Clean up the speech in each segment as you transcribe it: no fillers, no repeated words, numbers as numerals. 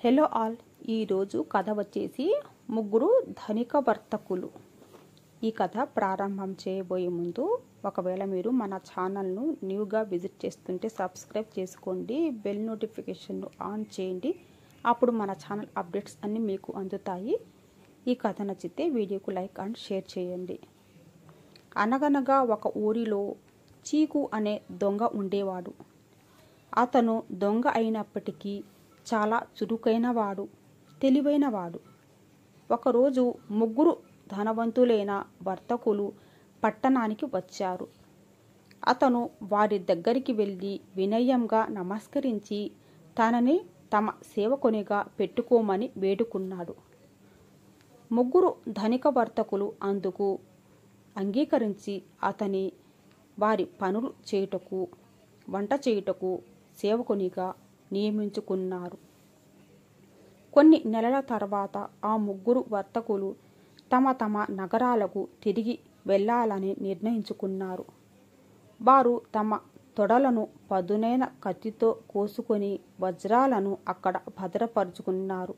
Hello all. ఈరోజు కథ వచ్చేసి ముగ్గురు ధనిక వర్తకులు. ఈ కథ ప్రారంభం చేయబోయే ముందు ఒకవేళ మీరు మన ఛానల్ను న్యూగా విజిట్ చేస్తుంటే సబ్స్క్రైబ్ చేసుకోండి, బెల్ నోటిఫికేషన్ను ఆన్ చేయండి. అప్పుడు మన ఛానల్ అప్డేట్స్ అన్నీ మీకు అందుతాయి. ఈ కథ నచ్చితే వీడియోకు లైక్ అండ్ షేర్ చేయండి. అనగనగా ఒక ఊరిలో చీకు అనే దొంగ ఉండేవాడు. అతను దొంగ అయినప్పటికీ చాలా చురుకైనవాడు, తెలివైనవాడు. ఒకరోజు ముగ్గురు ధనవంతులైన వర్తకులు పట్టణానికి వచ్చారు. అతను వారి దగ్గరికి వెళ్ళి వినయంగా నమస్కరించి తనని తమ సేవకునిగా పెట్టుకోమని వేడుకున్నాడు. ముగ్గురు ధనిక వర్తకులు అందుకు అంగీకరించి అతని వారి పనులు చేయుటకు, వంట చేయుటకు సేవకునిగా నియమించుకున్నారు. కొన్ని నెలల తర్వాత ఆ ముగ్గురు వర్తకులు తమ తమ నగరాలకు తిరిగి వెళ్ళాలని నిర్ణయించుకున్నారు. వారు తమ తొడలను పదునైన కత్తితో కోసుకొని వజ్రాలను అక్కడ భద్రపరుచుకున్నారు.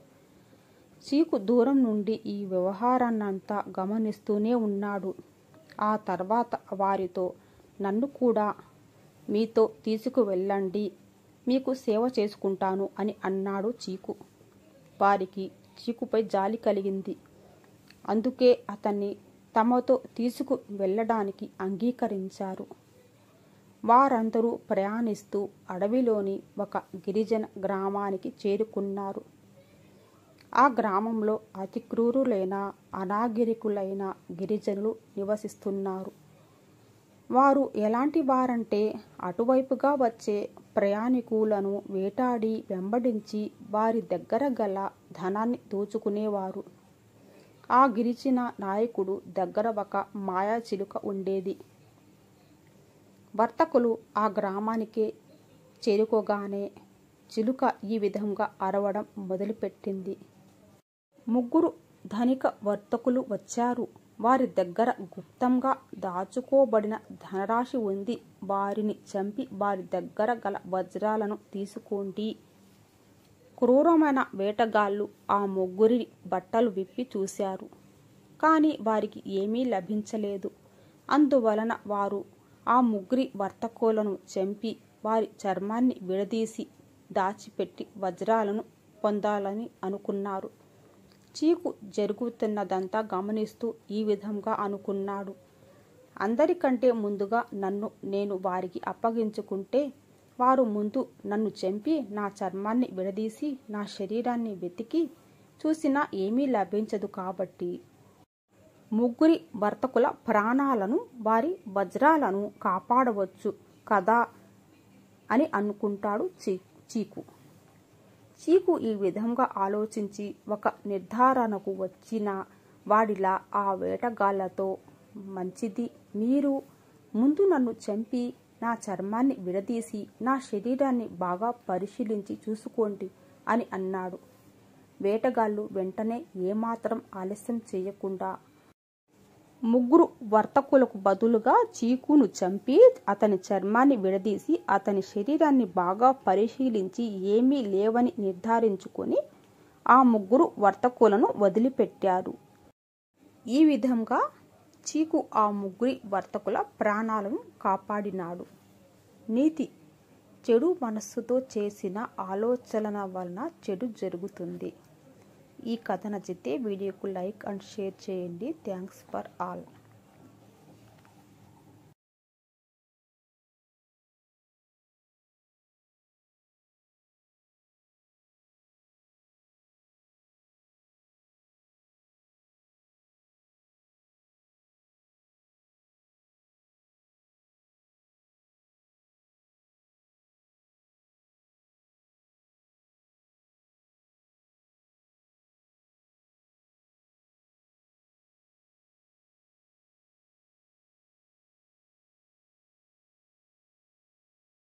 చీకు దూరం నుండి ఈ వ్యవహారాన్నంతా గమనిస్తూనే ఉన్నాడు. ఆ తర్వాత వారితో, నన్ను కూడా మీతో తీసుకువెళ్ళండి, మీకు సేవ చేసుకుంటాను అని అన్నాడు చీకు. వారికి చీకుపై జాలి కలిగింది. అందుకే అతన్ని తమతో తీసుకు వెళ్ళడానికి అంగీకరించారు. వారందరూ ప్రయాణిస్తూ అడవిలోని ఒక గిరిజన గ్రామానికి చేరుకున్నారు. ఆ గ్రామంలో అతి క్రూరులైన, అనాగరికులైన గిరిజనులు నివసిస్తున్నారు. వారు ఎలాంటి వారంటే అటువైపుగా వచ్చే ప్రయాణికులను వేటాడి వెంబడించి వారి దగ్గర గల ధనాన్ని దోచుకునేవారు. ఆ గిరిజన నాయకుడు దగ్గర ఒక మాయా చిలుక ఉండేది. వర్తకులు ఆ గ్రామానికి చేరుకోగానే చిలుక ఈ విధంగా అరవడం మొదలుపెట్టింది. ముగ్గురు ధనిక వర్తకులు వచ్చారు. వారి దగ్గర గుప్తంగా దాచుకోబడిన ధనరాశి ఉంది. వారిని చంపి వారి దగ్గర గల వజ్రాలను తీసుకోండి. క్రూరమైన వేటగాళ్ళు ఆ ముగ్గురి బట్టలు విప్పి చూశారు. కానీ వారికి ఏమీ లభించలేదు. అందువలన వారు ఆ ముగ్గురి వర్తకులను చంపి వారి చర్మాన్ని విడదీసి దాచిపెట్టి వజ్రాలను పొందాలని అనుకున్నారు. చీకు జరుగుతున్నదంతా గమనిస్తూ ఈ విధంగా అనుకున్నాడు. అందరికంటే ముందుగా నేను వారికి అప్పగించుకుంటే వారు ముందు నన్ను చంపి నా చర్మాన్ని విడదీసి నా శరీరాన్ని వెతికి చూసినా ఏమీ లభించదు. కాబట్టి ముగ్గురి వర్తకుల ప్రాణాలను, వారి వజ్రాలను కాపాడవచ్చు కదా అని అనుకుంటాడు చీకు. చీకు ఈ విధంగా ఆలోచించి ఒక నిర్ధారణకు వచ్చిన వాడిలా ఆ వేటగాళ్లతో, మంచిది, మీరు ముందు నన్ను చంపి నా చర్మాన్ని విడదీసి నా శరీరాన్ని బాగా పరిశీలించి చూసుకోండి అని అన్నాడు. వేటగాళ్ళు వెంటనే ఏమాత్రం ఆలస్యం చేయకుండా ముగ్గురు వర్తకులకు బదులుగా చీకును చంపి అతని చర్మాన్ని విడదీసి అతని శరీరాన్ని బాగా పరిశీలించి ఏమీ లేవని నిర్ధారించుకొని ఆ ముగ్గురు వర్తకులను వదిలిపెట్టారు. ఈ విధంగా చీకు ఆ ముగ్గురి వర్తకుల ప్రాణాలను కాపాడినాడు. నీతి: చెడు మనస్సుతో చేసిన ఆలోచనల వలన చెడు జరుగుతుంది. ఈ కథ నచ్చితే వీడియోకు లైక్ అండ్ షేర్ చేయండి. Thanks for all.